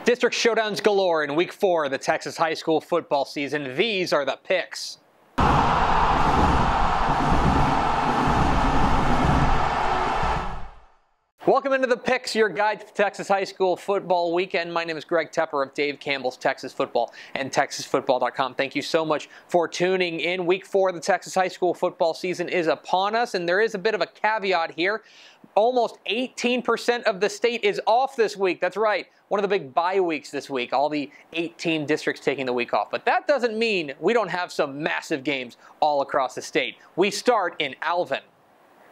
District showdowns galore in Week 4 of the Texas high school football season. These are the picks. Welcome into the picks, your guide to the Texas high school football weekend. My name is Greg Tepper of Dave Campbell's Texas Football and TexasFootball.com. Thank you so much for tuning in. Week 4 of the Texas high school football season is upon us, and there is a bit of a caveat here. Almost 18% of the state is off this week. That's right, one of the big bye weeks this week. All the 18 districts taking the week off. But that doesn't mean we don't have some massive games all across the state. We start in Alvin.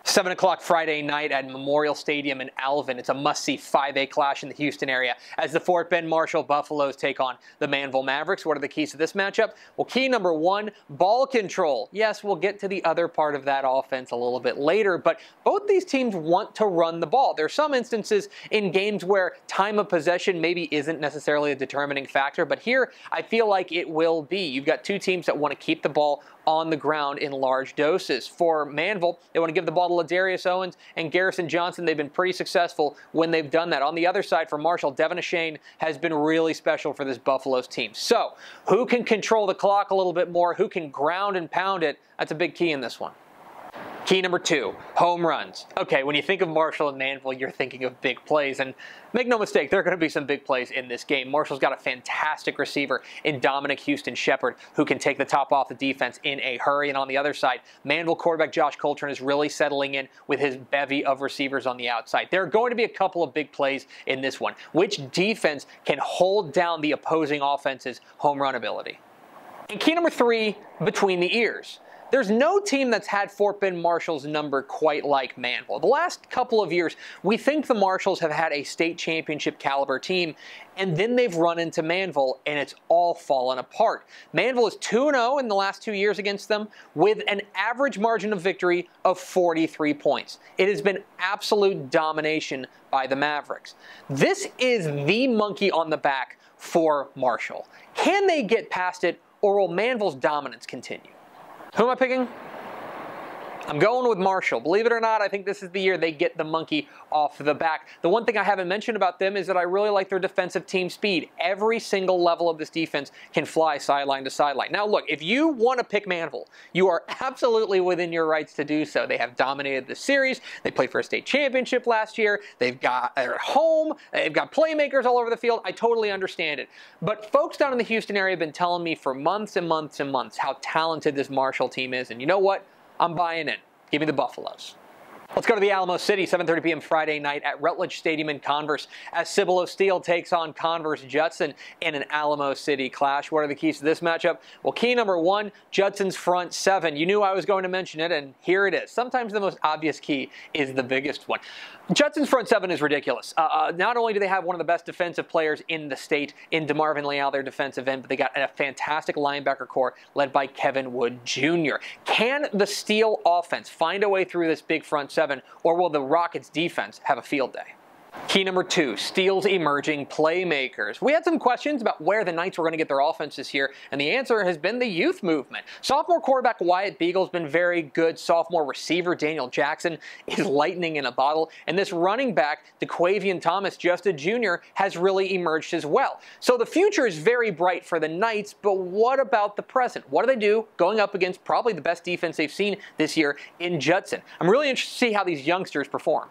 7 o'clock Friday night at Memorial Stadium in Alvin. It's a must-see 5A clash in the Houston area as the Fort Bend Marshall Buffaloes take on the Manville Mavericks. What are the keys to this matchup? Well, key number 1, ball control. Yes, we'll get to the other part of that offense a little bit later, but both these teams want to run the ball. There are some instances in games where time of possession maybe isn't necessarily a determining factor, but here I feel like it will be. You've got two teams that want to keep the ball on the ground in large doses. For Manville, they want to give the ball to Ladarius Owens and Garrison Johnson. They've been pretty successful when they've done that. On the other side, for Marshall, Devin Ashane has been really special for this Buffaloes team. So, who can control the clock a little bit more? Who can ground and pound it? That's a big key in this one. Key number 2, home runs. Okay, when you think of Marshall and Manville, you're thinking of big plays, and make no mistake, there are going to be some big plays in this game. Marshall's got a fantastic receiver in Dominic Houston Shepard who can take the top off the defense in a hurry, and on the other side, Manville quarterback Josh Coltrane is really settling in with his bevy of receivers on the outside. There are going to be a couple of big plays in this one. Which defense can hold down the opposing offense's home run ability? And key number 3, between the ears. There's no team that's had Fort Bend Marshall's number quite like Manville. The last couple of years, we think the Marshalls have had a state championship caliber team, and then they've run into Manville, and it's all fallen apart. Manville is 2-0 in the last 2 years against them, with an average margin of victory of 43 points. It has been absolute domination by the Mavericks. This is the monkey on the back for Marshall. Can they get past it, or will Manville's dominance continue? Who am I picking? I'm going with Marshall. Believe it or not, I think this is the year they get the monkey off the back. The one thing I haven't mentioned about them is that I really like their defensive team speed. Every single level of this defense can fly sideline to sideline. Now look, if you want to pick Manville, you are absolutely within your rights to do so. They have dominated the series. They played for a state championship last year. They're at home. They've got playmakers all over the field. I totally understand it. But folks down in the Houston area have been telling me for months and months and months how talented this Marshall team is. And you know what? I'm buying in. Give me the Buffaloes. Let's go to the Alamo City, 7:30 p.m. Friday night at Rutledge Stadium in Converse as Cibolo Steele takes on Converse Judson in an Alamo City clash. What are the keys to this matchup? Well, key number 1, Judson's front 7. You knew I was going to mention it, and here it is. Sometimes the most obvious key is the biggest one. Judson's front 7 is ridiculous. Not only do they have one of the best defensive players in the state in DeMarvin Leal, their defensive end, but they got a fantastic linebacker core led by Kevin Wood Jr. Can the Steele offense find a way through this big front 7, or will the Rockets defense have a field day? Key number 2, Steele's emerging playmakers. We had some questions about where the Knights were going to get their offense this year, and the answer has been the youth movement. Sophomore quarterback Wyatt Beagle's been very good. Sophomore receiver Daniel Jackson is lightning in a bottle, and this running back, DeQuavian Thomas, just a junior, has really emerged as well. So the future is very bright for the Knights, but what about the present? What do they do going up against probably the best defense they've seen this year in Judson? I'm really interested to see how these youngsters perform.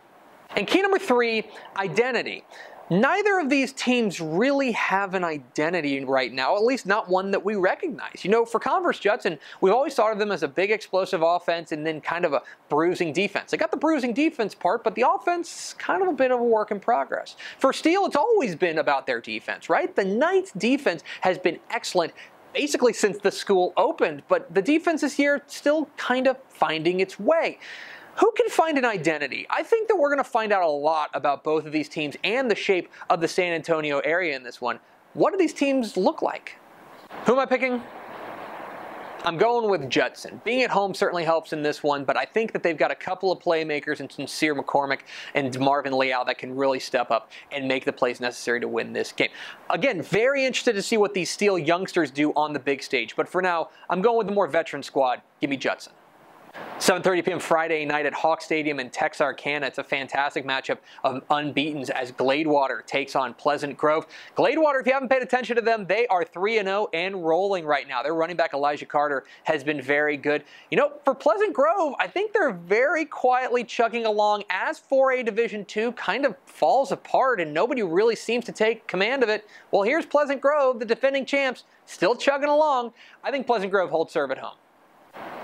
And key number 3, identity. Neither of these teams really have an identity right now, at least not one that we recognize. You know, for Converse Judson, we've always thought of them as a big explosive offense and then kind of a bruising defense. They got the bruising defense part, but the offense, kind of a bit of a work in progress. For Steele, it's always been about their defense, right? The Knights' defense has been excellent basically since the school opened, but the defense this year still kind of finding its way. Who can find an identity? I think that we're going to find out a lot about both of these teams and the shape of the San Antonio area in this one. What do these teams look like? Who am I picking? I'm going with Judson. Being at home certainly helps in this one, but I think that they've got a couple of playmakers in Sincere McCormick and Marvin Leal that can really step up and make the plays necessary to win this game. Again, very interested to see what these Steele youngsters do on the big stage, but for now, I'm going with the more veteran squad. Give me Judson. 7:30 p.m. Friday night at Hawk Stadium in Texarkana. It's a fantastic matchup of unbeatens as Gladewater takes on Pleasant Grove. Gladewater, if you haven't paid attention to them, they are 3-0 and rolling right now. Their running back Elijah Carter has been very good. You know, for Pleasant Grove, I think they're very quietly chugging along as 4A Division II kind of falls apart and nobody really seems to take command of it. Well, here's Pleasant Grove, the defending champs, still chugging along. I think Pleasant Grove holds serve at home.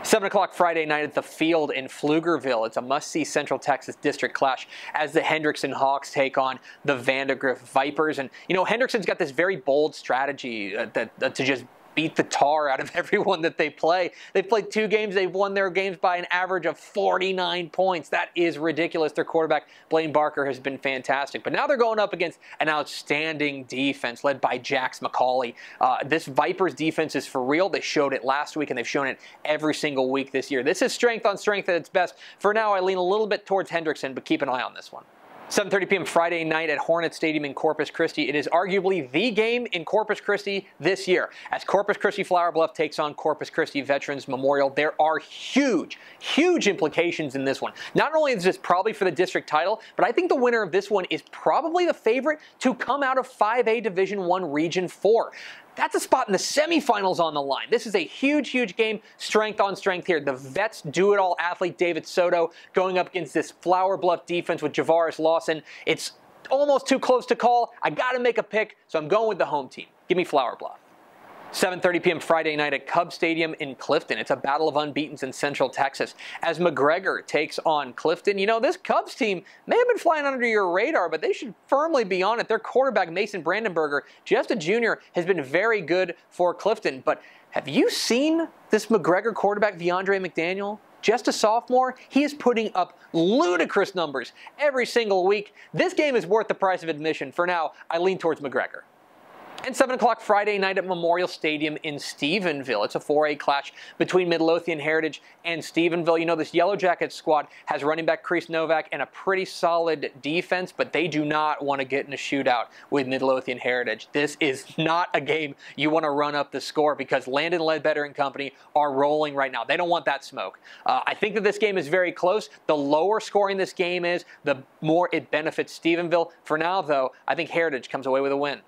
7 o'clock Friday night at the Field in Pflugerville. It's a must-see Central Texas district clash as the Hendrickson Hawks take on the Vandagriff Vipers. And, you know, Hendrickson's got this very bold strategy to just beat the tar out of everyone that they play. They've played 2 games. They've won their games by an average of 49 points. That is ridiculous. Their quarterback, Blaine Barker, has been fantastic. But now they're going up against an outstanding defense led by Jax McCauley. This Vipers defense is for real. They showed it last week, and they've shown it every single week this year. This is strength on strength at its best. For now, I lean a little bit towards Hendrickson, but keep an eye on this one. 7:30 p.m. Friday night at Hornet Stadium in Corpus Christi. It is arguably the game in Corpus Christi this year. As Corpus Christi Flower Bluff takes on Corpus Christi Veterans Memorial, there are huge, huge implications in this one. Not only is this probably for the district title, but I think the winner of this one is probably the favorite to come out of 5A Division I Region 4. That's a spot in the semifinals on the line. This is a huge, huge game, strength on strength here. The Vets do-it-all athlete David Soto going up against this Flower Bluff defense with Javaris Lawson. It's almost too close to call. I got to make a pick, so I'm going with the home team. Give me Flower Bluff. 7:30 p.m. Friday night at Cub Stadium in Clifton. It's a battle of unbeatens in Central Texas as McGregor takes on Clifton. You know, this Cubs team may have been flying under your radar, but they should firmly be on it. Their quarterback, Mason Brandenberger, just a junior, has been very good for Clifton. But have you seen this McGregor quarterback, DeAndre McDaniel? Just a sophomore, he is putting up ludicrous numbers every single week. This game is worth the price of admission. For now, I lean towards McGregor. And 7 o'clock Friday night at Memorial Stadium in Stephenville. It's a 4A clash between Midlothian Heritage and Stephenville. You know, this Yellow Jackets squad has running back Chris Novak and a pretty solid defense, but they do not want to get in a shootout with Midlothian Heritage. This is not a game you want to run up the score because Landon Ledbetter and company are rolling right now. They don't want that smoke. I think that this game is very close. The lower scoring this game is, the more it benefits Stephenville. For now, though, I think Heritage comes away with a win.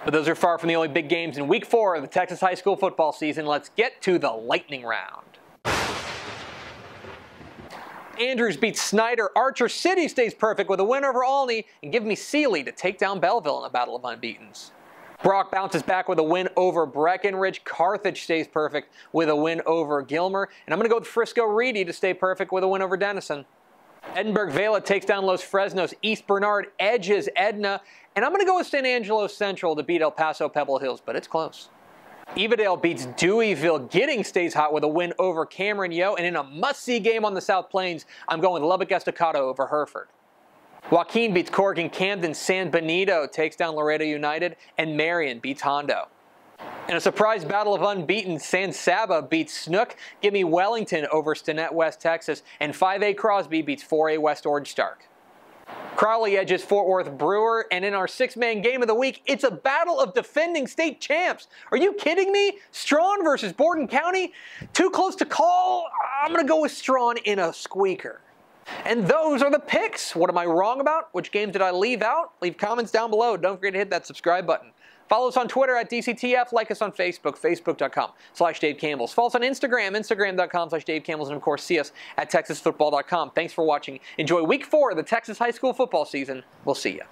But those are far from the only big games in Week 4 of the Texas high school football season. Let's get to the lightning round. Andrews beats Snyder. Archer City stays perfect with a win over Olney. And give me Sealy to take down Belleville in a battle of unbeatens. Brock bounces back with a win over Breckenridge. Carthage stays perfect with a win over Gilmer. And I'm going to go with Frisco Reedy to stay perfect with a win over Denison. Edinburgh Vela takes down Los Fresnos. East Bernard edges Edna. And I'm going to go with San Angelo Central to beat El Paso Pebble Hills, but it's close. Evadale beats Deweyville. Giddings stays hot with a win over Cameron Yo. And in a must-see game on the South Plains, I'm going with Lubbock Estacado over Hereford. Joaquin beats Corrigan Camden. San Benito takes down Laredo United. And Marion beats Hondo. In a surprise battle of unbeaten, San Saba beats Snook. Give me Wellington over Stinnett West Texas. And 5A Crosby beats 4A West Orange Stark. Crowley edges Fort Worth Brewer, and in our 6-man game of the week, it's a battle of defending state champs. Are you kidding me? Strawn versus Borden County? Too close to call? I'm going to go with Strawn in a squeaker. And those are the picks. What am I wrong about? Which games did I leave out? Leave comments down below. Don't forget to hit that subscribe button. Follow us on Twitter at DCTF. Like us on Facebook, facebook.com/Dave Campbells. Follow us on Instagram, instagram.com/Dave Campbells. And, of course, see us at texasfootball.com. Thanks for watching. Enjoy Week 4 of the Texas high school football season. We'll see you.